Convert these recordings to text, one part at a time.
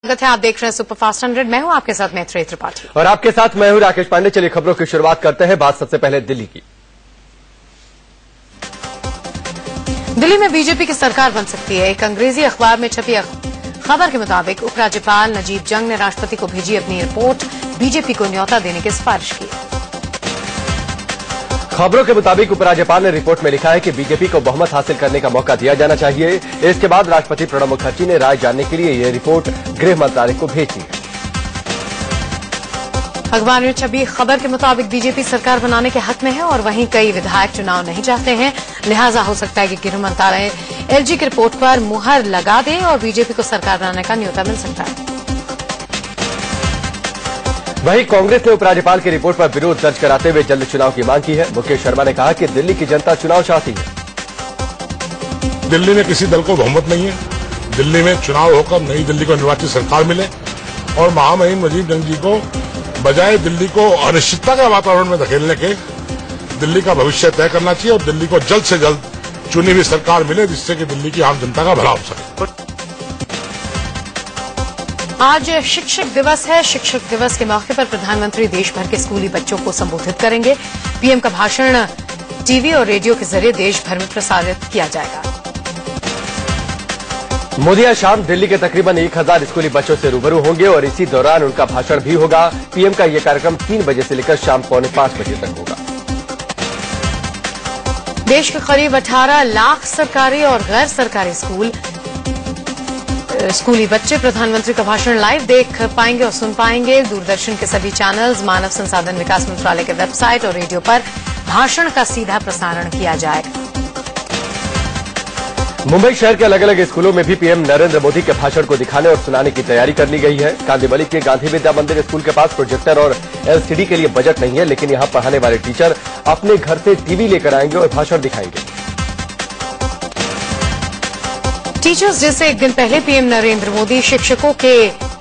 स्वागत है। आप देख रहे हैं सुपरफास्ट 100। मैं हूं आपके साथ मैत्री त्रिपाठी और आपके साथ मैं हूं राकेश पांडे। चलिए खबरों की शुरुआत करते हैं। बात सबसे पहले दिल्ली की। दिल्ली में बीजेपी की सरकार बन सकती है। एक अंग्रेजी अखबार में छपी खबर के मुताबिक उपराज्यपाल नजीब जंग ने राष्ट्रपति को भेजी अपनी रिपोर्ट, बीजेपी को न्योता देने की सिफारिश की। खबरों के मुताबिक उपराज्यपाल ने रिपोर्ट में लिखा है कि बीजेपी को बहुमत हासिल करने का मौका दिया जाना चाहिए। इसके बाद राष्ट्रपति प्रणब मुखर्जी ने राय जानने के लिए यह रिपोर्ट गृह मंत्रालय को भेजी है। अखबार में छपी खबर के मुताबिक बीजेपी सरकार बनाने के हक में है और वहीं कई विधायक चुनाव नहीं चाहते हैं। लिहाजा हो सकता है कि गृह मंत्रालय एलजी की रिपोर्ट पर मुहर लगा दे और बीजेपी को सरकार बनाने का न्योता मिल सकता है। वहीं कांग्रेस ने उपराज्यपाल की रिपोर्ट पर विरोध दर्ज कराते हुए जल्द चुनाव की मांग की है। मुकेश शर्मा ने कहा कि दिल्ली की जनता चुनाव चाहती है। दिल्ली में किसी दल को बहुमत नहीं है। दिल्ली में चुनाव होकर नई दिल्ली को निर्वाचित सरकार मिले और महामहिम नजीब जंग जी को बजाय दिल्ली को अनिश्चितता के वातावरण में धकेलने के दिल्ली का भविष्य तय करना चाहिए और दिल्ली को जल्द से जल्द चुनी हुई सरकार मिले जिससे कि दिल्ली की आम जनता का भला हो सके। आज शिक्षक दिवस है। शिक्षक दिवस के मौके पर प्रधानमंत्री देश भर के स्कूली बच्चों को संबोधित करेंगे। पीएम का भाषण टीवी और रेडियो के जरिए देश भर में प्रसारित किया जाएगा। मोदी आज शाम दिल्ली के तकरीबन 1000 स्कूली बच्चों से रूबरू होंगे और इसी दौरान उनका भाषण भी होगा। पीएम का यह कार्यक्रम 3 बजे से लेकर शाम 4:45 बजे तक होगा। देश के करीब 18 लाख सरकारी और गैर सरकारी स्कूली बच्चे प्रधानमंत्री का भाषण लाइव देख पाएंगे और सुन पाएंगे। दूरदर्शन के सभी चैनल्स, मानव संसाधन विकास मंत्रालय के वेबसाइट और रेडियो पर भाषण का सीधा प्रसारण किया जाएगा। मुंबई शहर के अलग अलग स्कूलों में भी पीएम नरेंद्र मोदी के भाषण को दिखाने और सुनाने की तैयारी कर ली गई है। कांदिवली के गांधी विद्या मंदिर स्कूल के पास प्रोजेक्टर और एलसीडी के लिए बजट नहीं है, लेकिन यहां पढ़ाने वाले टीचर अपने घर से टीवी लेकर आएंगे और भाषण दिखाएंगे। टीचर्स डे से एक दिन पहले पीएम नरेंद्र मोदी शिक्षकों के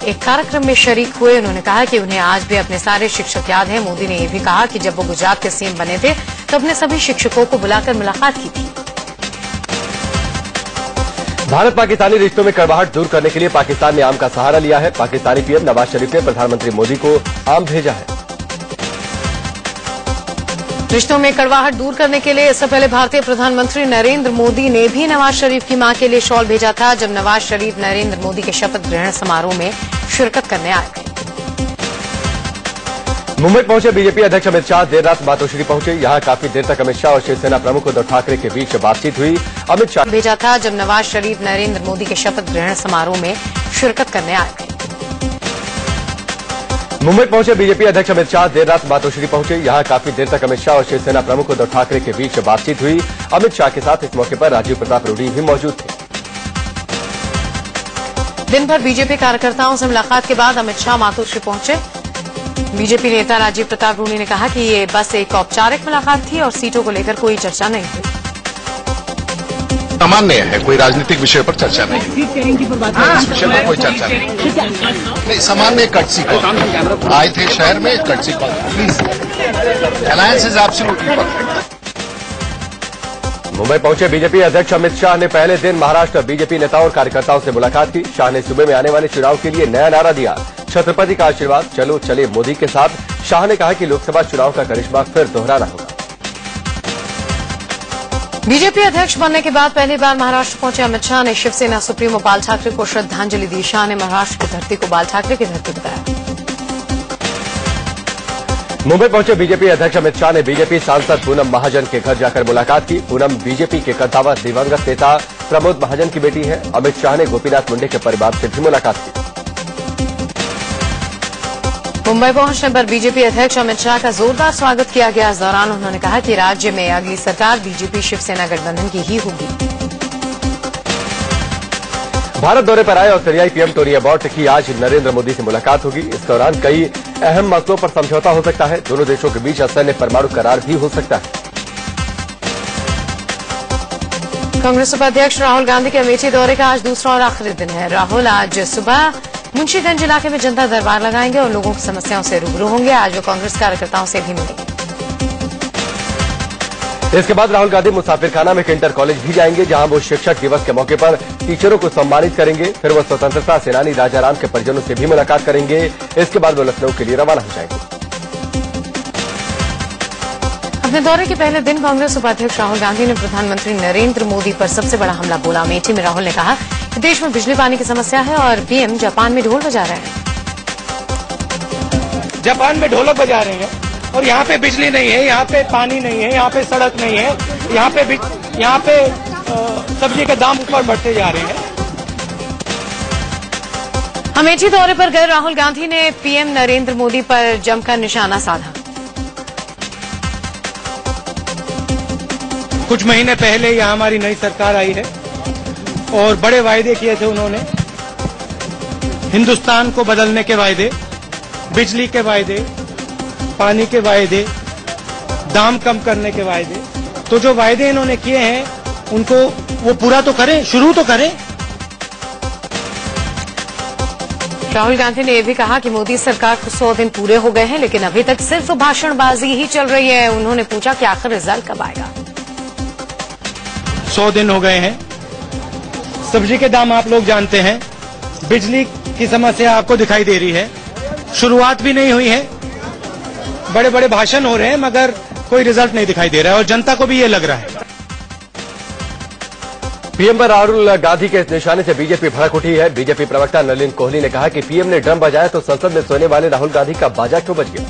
एक कार्यक्रम में शरीक हुए। उन्होंने कहा कि उन्हें आज भी अपने सारे शिक्षक याद हैं। मोदी ने यह भी कहा कि जब वो गुजरात के सीएम बने थे तो अपने सभी शिक्षकों को बुलाकर मुलाकात की थी। भारत पाकिस्तानी रिश्तों में कड़वाहट दूर करने के लिए पाकिस्तान ने आम का सहारा लिया है। पाकिस्तानी पीएम नवाज शरीफ ने प्रधानमंत्री मोदी को आम भेजा है। रिश्तों में कड़वाहट दूर करने के लिए इससे पहले भारतीय प्रधानमंत्री नरेंद्र मोदी ने भी नवाज शरीफ की मां के लिए शॉल भेजा था जब नवाज शरीफ नरेंद्र मोदी के शपथ ग्रहण समारोह में शिरकत करने आए थे। मुंबई पहुंचे बीजेपी अध्यक्ष अमित शाह देर रात मातोश्री पहुंचे। यहां काफी देर तक अमित शाह और शिवसेना प्रमुख उद्धव ठाकरे के बीच बातचीत हुई। अमित शाह भेजा था जब नवाज शरीफ नरेंद्र मोदी के शपथ ग्रहण समारोह में शिरकत करने आए थे। मुंबई पहुंचे बीजेपी अध्यक्ष अमित शाह देर रात मातोश्री पहुंचे। यहां काफी देर तक अमित शाह और शिवसेना प्रमुख उद्धव ठाकरे के बीच बातचीत हुई। अमित शाह के साथ इस मौके पर राजीव प्रताप रूडी भी मौजूद थे। दिन भर बीजेपी कार्यकर्ताओं से मुलाकात के बाद अमित शाह मातोश्री पहुंचे। बीजेपी नेता राजीव प्रताप रूडी ने कहा कि ये बस एक औपचारिक मुलाकात थी और सीटों को लेकर कोई चर्चा नहीं हुई। सामान्य है, कोई राजनीतिक विषय पर चर्चा नहीं, इस विषय पर कोई चर्चा नहीं, सामान्य कटसी कॉल आए थे शहर में, courtesy call please. Alliance is absolutely perfect. Mumbai पहुंचे बीजेपी अध्यक्ष अमित शाह ने पहले दिन महाराष्ट्र बीजेपी नेताओं और कार्यकर्ताओं से मुलाकात की। शाह ने सूबे में आने वाले चुनाव के लिए नया नारा दिया, छत्रपति का आशीर्वाद, चलो चले मोदी के साथ। शाह ने कहा कि लोकसभा चुनाव का करिश्मा फिर दोहराना होगा। बीजेपी अध्यक्ष बनने के बाद पहली बार महाराष्ट्र पहुंचे अमित शाह ने शिवसेना सुप्रीमो बाल ठाकरे को श्रद्धांजलि दी। शाह ने महाराष्ट्र की धरती को बाल ठाकरे की धरती बताया। मुंबई पहुंचे बीजेपी अध्यक्ष अमित शाह ने बीजेपी सांसद पूनम महाजन के घर जाकर मुलाकात की। पूनम बीजेपी के कद्दावर दिवंगत नेता प्रमोद महाजन की बेटी है। अमित शाह ने गोपीनाथ मुंडे के परिवार से भी मुलाकात की। मुंबई पहुंचने पर बीजेपी अध्यक्ष अमित शाह का जोरदार स्वागत किया गया। इस दौरान उन्होंने कहा कि राज्य में अगली सरकार बीजेपी शिवसेना गठबंधन की ही होगी। भारत दौरे पर आए ऑस्ट्रेलियाई पीएम टोनी अबॉट की आज नरेंद्र मोदी से मुलाकात होगी। इस दौरान कई अहम मसलों पर समझौता हो सकता है। दोनों देशों के बीच असैन्य परमाणु करार भी हो सकता है। कांग्रेस उपाध्यक्ष राहुल गांधी के अमेठी दौरे का आज दूसरा और आखिरी दिन है। राहुल आज सुबह मुंशीगंज इलाके में जनता दरबार लगाएंगे और लोगों की समस्याओं से रूबरू होंगे। आज वो कांग्रेस कार्यकर्ताओं से भी मिलेंगे। इसके बाद राहुल गांधी मुसाफिरखाना में एक इंटर कॉलेज भी जाएंगे, जहां वो शिक्षक दिवस के मौके पर टीचरों को सम्मानित करेंगे। फिर वो स्वतंत्रता सेनानी राजाराम के परिजनों से भी मुलाकात करेंगे। इसके बाद वो लखनऊ के लिए रवाना हो जाएंगे। अपने दौरे के पहले दिन कांग्रेस उपाध्यक्ष राहुल गांधी ने प्रधानमंत्री नरेंद्र मोदी पर सबसे बड़ा हमला बोला। अमेठी में राहुल ने कहा कि देश में बिजली पानी की समस्या है और पीएम जापान में ढोल बजा रहे हैं। जापान में ढोलक बजा रहे हैं और यहाँ पे बिजली नहीं है, यहाँ पे पानी नहीं है, यहाँ पे सड़क नहीं है, यहाँ पे सब्जी के दाम ऊपर बढ़ते जा रहे हैं। अमेठी दौरे पर गए राहुल गांधी ने पीएम नरेंद्र मोदी पर जमकर निशाना साधा। कुछ महीने पहले यहाँ हमारी नई सरकार आई है और बड़े वायदे किए थे उन्होंने, हिंदुस्तान को बदलने के वायदे, बिजली के वायदे, पानी के वायदे, दाम कम करने के वायदे। तो जो वायदे इन्होंने किए हैं उनको वो पूरा तो करें, शुरू तो करें। राहुल गांधी ने यह भी कहा कि मोदी सरकार को 100 दिन पूरे हो गए हैं, लेकिन अभी तक सिर्फ भाषणबाजी ही चल रही है। उन्होंने पूछा कि आखिर रिजल्ट कब आएगा। 100 दिन हो गए हैं, सब्जी के दाम आप लोग जानते हैं, बिजली की समस्या आपको दिखाई दे रही है, शुरुआत भी नहीं हुई है, बड़े बड़े भाषण हो रहे हैं मगर कोई रिजल्ट नहीं दिखाई दे रहा है और जनता को भी ये लग रहा है। पीएम पर राहुल गांधी के इस निशाने से बीजेपी भड़क उठी है। बीजेपी प्रवक्ता नलिन कोहली ने कहा कि पीएम ने ड्रम बजाया तो संसद में सोने वाले राहुल गांधी का बाजा क्यों बज गया।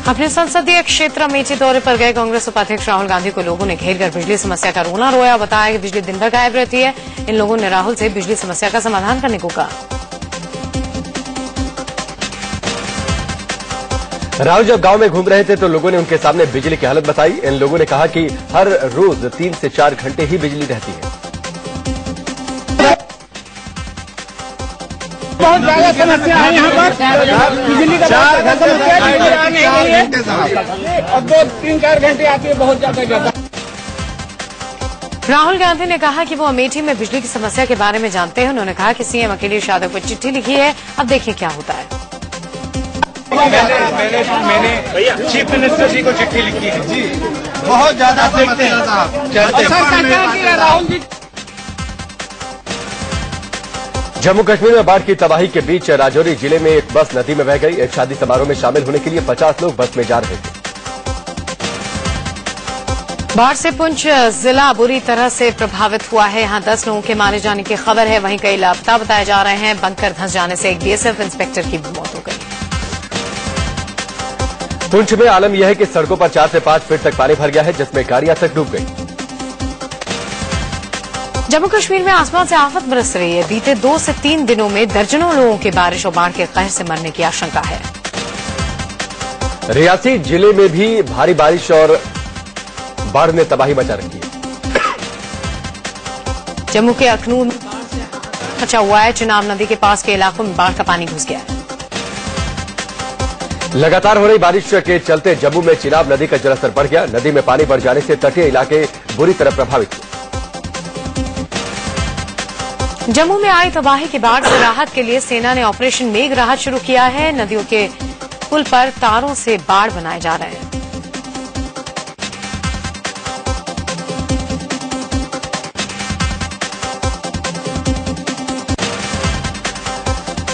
अपने संसदीय क्षेत्र अमेठी दौरे पर गए कांग्रेस उपाध्यक्ष राहुल गांधी को लोगों ने घेरकर बिजली समस्या का रोना रोया। बताया कि बिजली दिन भर गायब रहती है। इन लोगों ने राहुल से बिजली समस्या का समाधान करने को कहा। राहुल जब गांव में घूम रहे थे तो लोगों ने उनके सामने बिजली की हालत बताई। इन लोगों ने कहा कि हर रोज 3 से 4 घंटे ही बिजली रहती है। बहुत ज्यादा समस्या है यहाँ पर, बिजली का 4 घंटे अब 2-3-4 घंटे आती है, बहुत ज्यादा। राहुल गांधी ने कहा कि वो अमेठी में बिजली की समस्या के बारे में जानते हैं। उन्होंने कहा कि सीएम अखिलेश यादव को चिट्ठी लिखी है, अब देखिए क्या होता है। मैंने चीफ मिनिस्टर जी को चिट्ठी लिखी है जी, बहुत ज्यादा समस्या था। राहुल जी जम्मू कश्मीर में बाढ़ की तबाही के बीच राजौरी जिले में एक बस नदी में बह गई। एक शादी समारोह में शामिल होने के लिए 50 लोग बस में जा रहे थे। बाढ़ से पुंछ जिला बुरी तरह से प्रभावित हुआ है। यहां 10 लोगों के मारे जाने की खबर है, वहीं कई लापता बताए जा रहे हैं। बंकर धंस जाने से एक बीएसएफ इंस्पेक्टर की मौत हो गई। पुंछ में आलम यह है कि सड़कों पर 4 से 5 फीट तक पानी भर गया है, जिसमें गाड़ियां तक डूब गई। जम्मू कश्मीर में आसमान से आफत बरस रही है। बीते 2 से 3 दिनों में दर्जनों लोगों की बारिश और बाढ़ के कहर से मरने की आशंका है। रियासी जिले में भी भारी बारिश और बाढ़ ने तबाही मचा रखी है। जम्मू के अखनूर में मचा हुआ है। चिनाब नदी के पास के इलाकों में बाढ़ का पानी घुस गया है। लगातार हो रही बारिश के चलते जम्मू में चिनाब नदी का जलस्तर बढ़ गया। नदी में पानी बढ़ जाने से तटीय इलाके बुरी तरह प्रभावित हुए। जम्मू में आई तबाही की बाढ़ से राहत के लिए सेना ने ऑपरेशन मेघ राहत शुरू किया है। नदियों के पुल पर तारों से बाढ़ बनाए जा रहे हैं।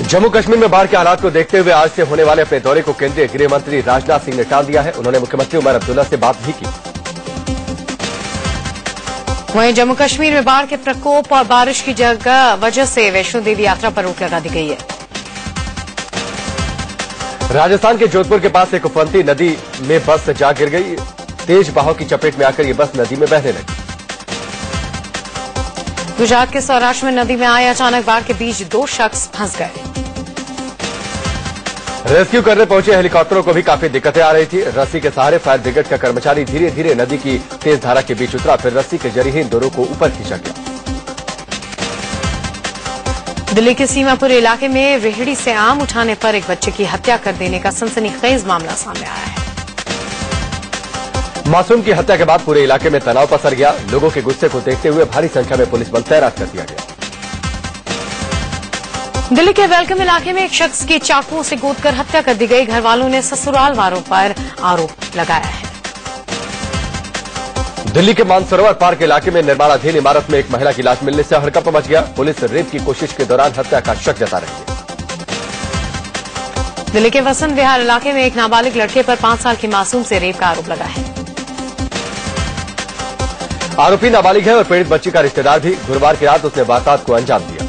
जम्मू कश्मीर में बाढ़ के हालात को देखते हुए आज से होने वाले अपने दौरे को केंद्रीय गृह मंत्री राजनाथ सिंह ने टाल दिया है। उन्होंने मुख्यमंत्री उमर अब्दुल्ला से बात भी की। वहीं जम्मू कश्मीर में बाढ़ के प्रकोप और बारिश की वजह से वैष्णो देवी यात्रा पर रोक लगा दी गई है। राजस्थान के जोधपुर के पास एक उफनती नदी में बस जा गिर गई। तेज बहाव की चपेट में आकर ये बस नदी में बहने लगी। गुजरात के सौराष्ट्र में नदी में आए अचानक बाढ़ के बीच 2 शख्स फंस गए। रेस्क्यू करने पहुंचे हेलीकॉप्टरों को भी काफी दिक्कतें आ रही थी। रस्सी के सहारे फायर ब्रिगेड का कर्मचारी धीरे धीरे नदी की तेज धारा के बीच उतरा, फिर रस्सी के जरिए इन दोनों को ऊपर खींचा गया। दिल्ली के सीमापुर इलाके में रेहड़ी से आम उठाने पर एक बच्चे की हत्या कर देने का सनसनीखेज मामला सामने आया है। मासूम की हत्या के बाद पूरे इलाके में तनाव पसर गया। लोगों के गुस्से को देखते हुए भारी संख्या में पुलिस बल तैनात कर दिया गया। दिल्ली के वेलकम इलाके में एक शख्स की चाकुओं से गोदकर हत्या कर दी गई। घर वालों ने ससुराल वालों पर आरोप लगाया है। दिल्ली के मानसरोवर पार्क इलाके में निर्माणाधीन इमारत में एक महिला की लाश मिलने से हड़कंप मच गया। पुलिस रेप की कोशिश के दौरान हत्या का शक जता रही है। दिल्ली के वसंत विहार इलाके में एक नाबालिग लड़के पर 5 साल की मासूम से रेप का आरोप लगा है। आरोपी नाबालिग है और पीड़ित बच्ची का रिश्तेदार भी। गुरुवार की रात उसने वारदात को अंजाम दिया।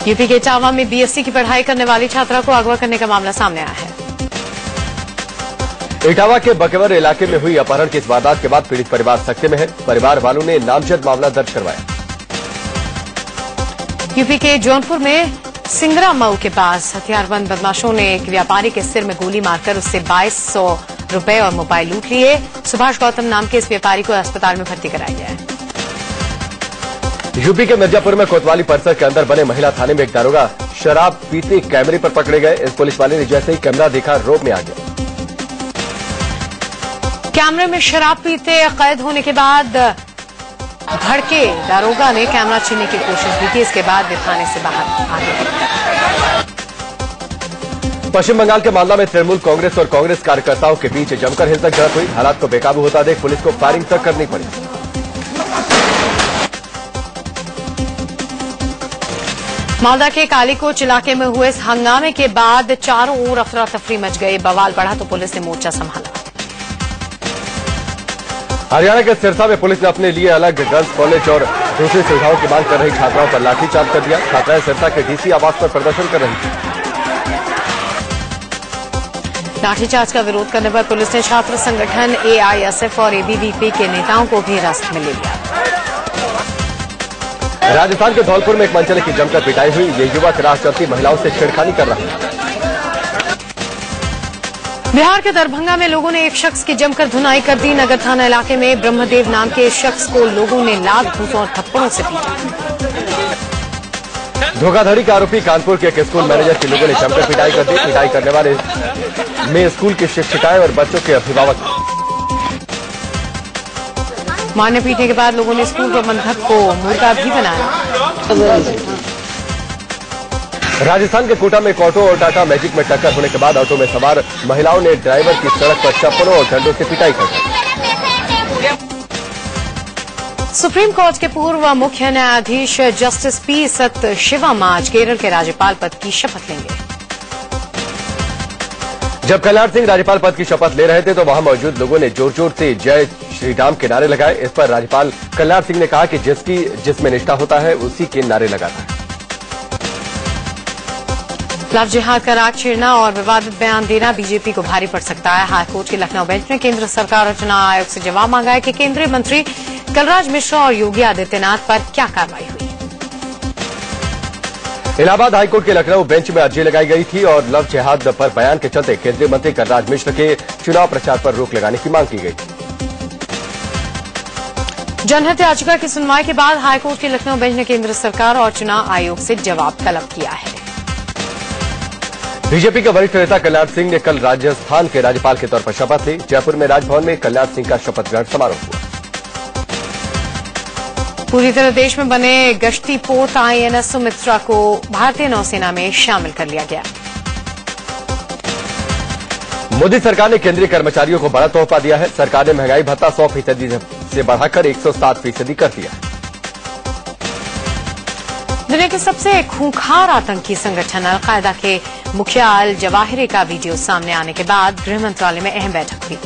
यूपी के इटावा में बीएससी की पढ़ाई करने वाली छात्रा को अगवा करने का मामला सामने आया है। इटावा के बकेवर इलाके में हुई अपहरण की इस वारदात के बाद पीड़ित परिवार सख्ते में है। परिवार वालों ने नामजद मामला दर्ज करवाया। यूपी के जौनपुर में सिंगरा मऊ के पास हथियारबंद बदमाशों ने एक व्यापारी के सिर में गोली मारकर उससे 2200 रुपए और मोबाइल लूट लिए। सुभाष गौतम नाम के इस व्यापारी को अस्पताल में भर्ती कराया गया है। यूपी के मिर्जापुर में कोतवाली परिसर के अंदर बने महिला थाने में एक दारोगा शराब पीते कैमरे पर पकड़े गए। इस पुलिस वाले ने जैसे ही कैमरा देखा रोब में आ गया। कैमरे में शराब पीते कैद होने के बाद भड़के दारोगा ने कैमरा छीनने की कोशिश की थी। इसके बाद वे थाने से बाहर आ गए। पश्चिम बंगाल के मामला में तृणमूल कांग्रेस और कांग्रेस कार्यकर्ताओं के बीच जमकर हिंसक झड़प हुई। हालात को बेकाबू होता देख पुलिस को फायरिंग तक करनी पड़ी। मालदा के कालीकोट इलाके में हुए इस हंगामे के बाद चारों ओर अफरा तफरी मच गई। बवाल बढ़ा तो पुलिस ने मोर्चा संभाला। हरियाणा के सिरसा में पुलिस ने अपने लिए अलग गर्ल्स कॉलेज और दूसरी सुविधाओं की मांग कर रही छात्राओं पर लाठीचार्ज कर दिया। छात्राएं सिरसा के डीसी आवास पर प्रदर्शन कर रही थी। लाठीचार्ज का विरोध करने पर पुलिस ने छात्र संगठन एआईएसएफ और एबीवीपी के नेताओं को भी हिरासत में ले लिया। राजस्थान के धौलपुर में एक मनचले की जमकर पिटाई हुई। ये युवक राह चलती महिलाओं से छेड़खानी कर रहा है। बिहार के दरभंगा में लोगों ने एक शख्स की जमकर धुनाई कर दी। नगर थाना इलाके में ब्रह्मदेव नाम के शख्स को लोगों ने लात घूंसों और थप्पड़ों से पीटा। धोखाधड़ी का आरोपी कानपुर के एक स्कूल मैनेजर की लोगों ने जमकर पिटाई कर दी। पिटाई करने वाले में स्कूल की शिक्षिकाएं और बच्चों के अभिभावक। मारने पीटने के बाद लोगों ने स्कूल प्रबंधक को मुर्गा भी बनाया। राजस्थान के कोटा में एक ऑटो और टाटा मैजिक में टक्कर होने के बाद ऑटो में सवार महिलाओं ने ड्राइवर की सड़क पर चप्पलों और डंडों से पिटाई कर दी। सुप्रीम कोर्ट के पूर्व मुख्य न्यायाधीश जस्टिस पी सतशिवम आज केरल के राज्यपाल पद की शपथ लेंगे। जब कल्याण सिंह राज्यपाल पद की शपथ ले रहे थे तो वहां मौजूद लोगों ने जोर जोर से जय श्री राम के नारे लगाए। इस पर राज्यपाल कल्याण सिंह ने कहा कि जिसमें निष्ठा होता है उसी के नारे लगाता है। लव जिहाद का राग छेड़ना और विवादित बयान देना बीजेपी को भारी पड़ सकता है। हाईकोर्ट के लखनऊ बेंच ने केंद्र सरकार और चुनाव आयोग से जवाब मांगा है कि केंद्रीय मंत्री कलराज मिश्रा और योगी आदित्यनाथ पर क्या कार्रवाई हुई। इलाहाबाद हाईकोर्ट के लखनऊ बेंच में अर्जी लगाई गई थी और लव जिहाद पर बयान के चलते केंद्रीय मंत्री कलराज मिश्र के चुनाव प्रचार पर रोक लगाने की मांग की गई। जनहित याचिका की सुनवाई के बाद हाईकोर्ट के लखनऊ बेंच ने केंद्र सरकार और चुनाव आयोग से जवाब तलब किया है। बीजेपी के वरिष्ठ नेता कल्याण सिंह ने कल राजस्थान के राज्यपाल के तौर पर शपथ ली। जयपुर में राजभवन में कल्याण सिंह का शपथ ग्रहण समारोह हुआ। पूरी तरह देश में बने गश्ती पोत आईएनएस सुमित्रा को भारतीय नौसेना में शामिल कर लिया गया। मोदी सरकार ने केंद्रीय कर्मचारियों को बड़ा तोहफा दिया है। सरकार ने महंगाई भत्ता 100% से बढ़ाकर 107% कर दिया। दुनिया के सबसे खूंखार आतंकी संगठन अलकायदा के मुखिया अल जवाहिरी का वीडियो सामने आने के बाद गृह मंत्रालय में अहम बैठक हुई।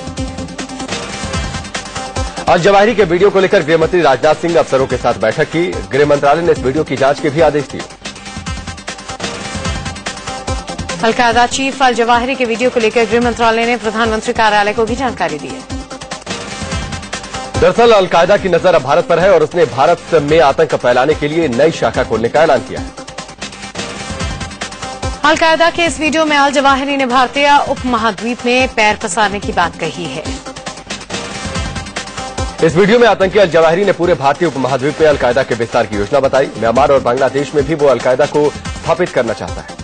अल जवाहिरी के वीडियो को लेकर गृहमंत्री राजनाथ सिंह अफसरों के साथ बैठक की। गृह मंत्रालय ने इस वीडियो की जांच के भी आदेश दिए। अलकायदा चीफ अल जवाहिरी के वीडियो को लेकर गृह मंत्रालय ने प्रधानमंत्री कार्यालय को भी जानकारी दी है। दरअसल अलकायदा की नजर अब भारत पर है और उसने भारत में आतंक फैलाने के लिए नई शाखा खोलने का ऐलान किया है। अलकायदा के इस वीडियो में अल जवाहिरी ने भारतीय उपमहाद्वीप में पैर पसारने की बात कही है। इस वीडियो में आतंकी अल जवाहिरी ने पूरे भारतीय उपमहाद्वीप में अलकायदा के विस्तार की योजना बताई। म्यांमार और बांग्लादेश में भी वो अलकायदा को स्थापित करना चाहता है।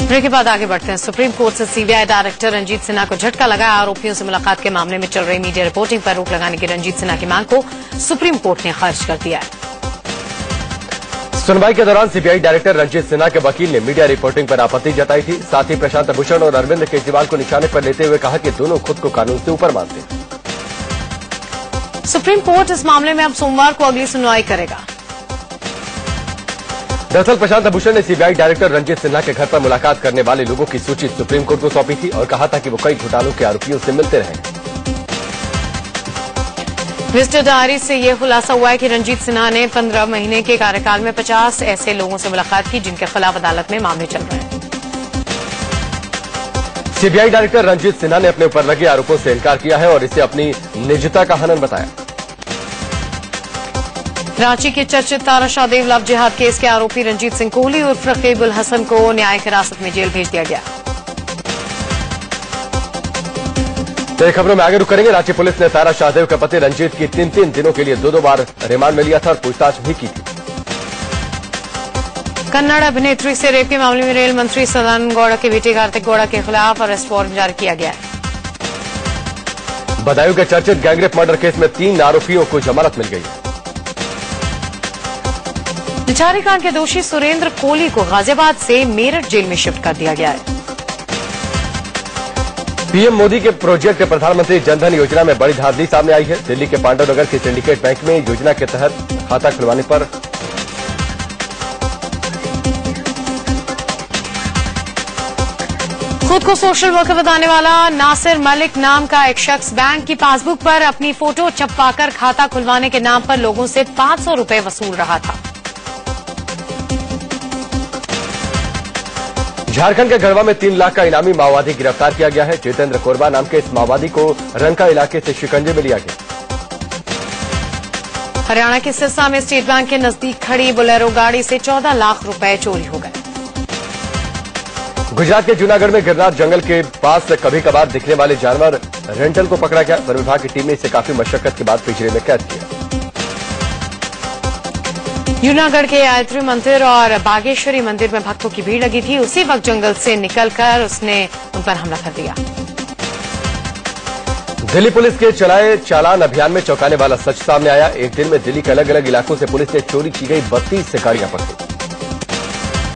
ब्रेक के बाद आगे बढ़ते हैं। सुप्रीम कोर्ट से सीबीआई डायरेक्टर रंजीत सिन्हा को झटका लगा। आरोपियों से मुलाकात के मामले में चल रही मीडिया रिपोर्टिंग पर रोक लगाने की रंजीत सिन्हा की मांग को सुप्रीम कोर्ट ने खारिज कर दिया है। सुनवाई के दौरान सीबीआई डायरेक्टर रंजीत सिन्हा के वकील ने मीडिया रिपोर्टिंग पर आपत्ति जताई थी। साथ ही प्रशांत भूषण और अरविंद केजरीवाल को निशाने पर लेते हुए कहा कि दोनों खुद को कानून से ऊपर मानते हैं। सुप्रीम कोर्ट इस मामले में अब सोमवार को अगली सुनवाई करेगा। दरअसल प्रशांत भूषण ने सीबीआई डायरेक्टर रंजीत सिन्हा के घर पर मुलाकात करने वाले लोगों की सूची सुप्रीम कोर्ट को सौंपी थी और कहा था कि वो कई घोटालों के आरोपियों से मिलते रहे। विजिटर डायरी से यह खुलासा हुआ है कि रंजीत सिन्हा ने 15 महीने के कार्यकाल में 50 ऐसे लोगों से मुलाकात की जिनके खिलाफ अदालत में मामले चल रहे हैं। सीबीआई डायरेक्टर रंजीत सिन्हा ने अपने ऊपर लगे आरोपों से इनकार किया है और इसे अपनी निजता का हनन बताया। रांची के चर्चित तारा शाहदेव लव जिहाद केस के आरोपी रंजीत सिंह कोहली उर्फ रकीबुल हसन को न्यायिक हिरासत में जेल भेज दिया गया। तो खबरों में आगे रुक करेंगे। रांची पुलिस ने तारा शाहदेव के पति रंजीत की 3 दिनों के लिए 2 बार रिमांड में लिया था और पूछताछ भी की थी। कन्नड़ अभिनेत्री से रेप के मामले में रेल मंत्री सदानंद गौड़ा के बेटे कार्तिक गौड़ा के खिलाफ अरेस्ट वारंट जारी किया गया है। बदायूं के चर्चित गैंगरेप मर्डर केस में 3 आरोपियों को जमानत मिल गई। निचारी कांड के दोषी सुरेंद्र कोहली को गाजियाबाद से मेरठ जेल में शिफ्ट कर दिया गया है। पीएम मोदी के प्रोजेक्ट प्रधानमंत्री जनधन योजना में बड़ी धांधली सामने आई है। दिल्ली के पांडवनगर के सिंडिकेट बैंक में योजना के तहत खाता खुलवाने पर खुद को सोशल वर्कर बताने वाला नासिर मलिक नाम का एक शख्स बैंक की पासबुक पर अपनी फोटो छपवाकर खाता खुलवाने के नाम पर लोगों से 500 रुपए वसूल रहा था। झारखंड के गढ़वा में 3 लाख का इनामी माओवादी गिरफ्तार किया गया है। जितेंद्र कोरबा नाम के इस माओवादी को रंका इलाके से शिकंजे में लिया गया। हरियाणा के सिरसा में स्टेट बैंक के नजदीक खड़ी बोलेरो गाड़ी से 14 लाख रुपए चोरी हो गए। गुजरात के जूनागढ़ में गिरनार जंगल के पास कभी कभार दिखने वाले जानवर रेंटल को पकड़ा गया। वन विभाग की टीम ने इसे काफी मशक्कत के बाद पिंजरे में कैद किया। जूनागढ़ के गायत्री मंदिर और बागेश्वरी मंदिर में भक्तों की भीड़ लगी थी। उसी वक्त जंगल से निकलकर उसने उन पर हमला कर दिया। दिल्ली पुलिस के चलाए चालान अभियान में चौंकाने वाला सच सामने आया। एक दिन में दिल्ली के अलग अलग इलाकों से पुलिस ने चोरी की गई 32 गाड़ियां पकड़ी।